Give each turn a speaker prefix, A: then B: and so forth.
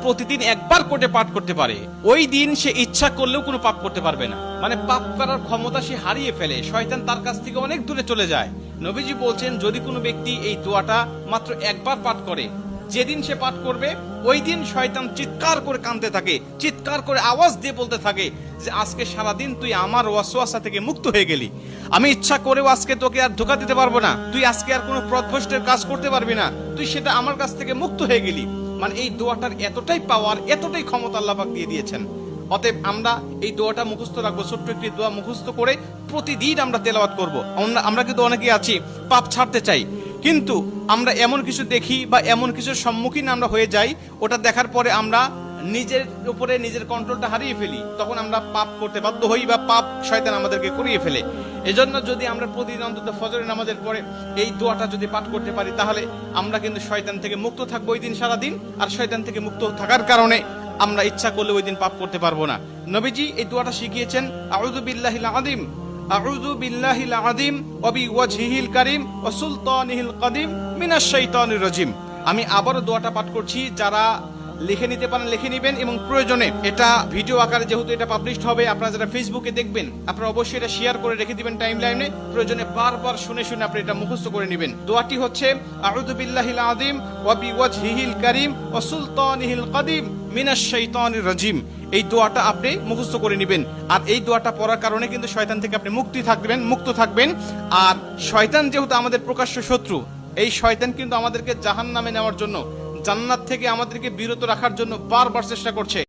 A: প্রতিদিন একবার করে পাঠ করতে পারে, ওই দিন সে ইচ্ছা করলেও কোনো পাপ করতে পারবে না। মানে পাপ করার ক্ষমতা সে হারিয়ে ফেলে, শয়তান তার কাছ থেকে অনেক দূরে চলে যায়। নবীজি বলছেন, যদি কোনো ব্যক্তি এই দোয়াটা মাত্র একবার পাঠ করে, যেদিন সে পাঠ করবে ওই দিন শয়তান চিৎকার করে কাঁদতে থাকে, চিৎকার করে আওয়াজ দিয়ে বলতে থাকে যে আজকে সারাদিন তুই আমার ওয়াসওয়াসা থেকে মুক্ত হয়ে গেলি, আমি ইচ্ছা করেও আজকে তোকে আর ধোঁকা দিতে পারবো না, তুই আজকে আর কোনো পথভ্রষ্টের কাজ করতে পারবি না, তুই সেটা আমার কাছ থেকে মুক্ত হয়ে গেলি। মানে এই দোয়াটার এতটাই পাওয়ার, এতটাই ক্ষমতা আল্লাহ পাক দিয়ে দিয়েছেন। অতএব আমরা এই দোয়াটা মুখস্থ রাখবো, ছোট্ট একটি দোয়া মুখস্থ করে প্রতিদিন আমরা তেলাওয়াত করব। আমরা কিন্তু অনেকেই আছি পাপ ছাড়তে চাই, কিন্তু আমরা এমন কিছু দেখি বা এমন কিছুর সম্মুখীন আমরা হয়ে যাই, ওটা দেখার পরে আমরা নিজের উপরে নিজের কন্ট্রোলটা হারিয়ে ফেলি, তখন আমরা পাপ করতে বাধ্য হই বা পাপ শয়তান আমাদেরকে করিয়ে ফেলে। এজন্য যদি আমরা প্রতিদিন অন্তত ফজরের নামাজের পরে এই দোয়াটা যদি পাঠ করতে পারি, তাহলে আমরা কিন্তু শয়তান থেকে মুক্ত থাকবো ওই দিন সারাদিন। আর শয়তান থেকে মুক্ত থাকার কারণে আমরা ইচ্ছা করলে ওই দিন পাপ করতে পারবো না। নবীজি এই দোয়াটা শিখিয়েছেন, আউযু বিল্লাহিল আযীম, আউযু বিল্লাহিল আযীম ওয়া বিওয়াজহিল কারীম ওয়া সুলতানিহিল কাদিম মিনাশ শাইতানির রাজিম। আমি আবারও দোয়াটা পাঠ করছি, যারা লিখে নিতে পারেন লিখে নেবেন, এবং প্রয়োজনে এটা ভিডিও আকারে যেহেতু এটা পাবলিশড হবে, আপনারা যারা ফেসবুকে দেখবেন আপনারা অবশ্যই এটা শেয়ার করে রেখে দিবেন টাইম লাইনে, প্রয়োজনে বারবার শুনে শুনে আপনি এটা মুখস্থ করে নেবেন। দোয়াটি হচ্ছে, আউযু বিল্লাহিল আযীম ওয়া বিওয়াজহিল কারীম ওয়া সুলতানিহিল কাদিম মিনাশ শাইতানির রাজিম। এই দোয়াটা আপনি মুখস্থ করে নেবেন, আর এই দোয়াটা পড়ার কারণে কিন্তু শয়তান থেকে আপনি মুক্ত থাকবেন। আর শয়তান যেহেতু আমাদের প্রকাশ্য শত্রু, এই শয়তান কিন্তু আমাদেরকে জাহান্নামে নেওয়ার জন্য, জান্নাত থেকে আমাদেরকে বিরত রাখার জন্য বারবার চেষ্টা করছে।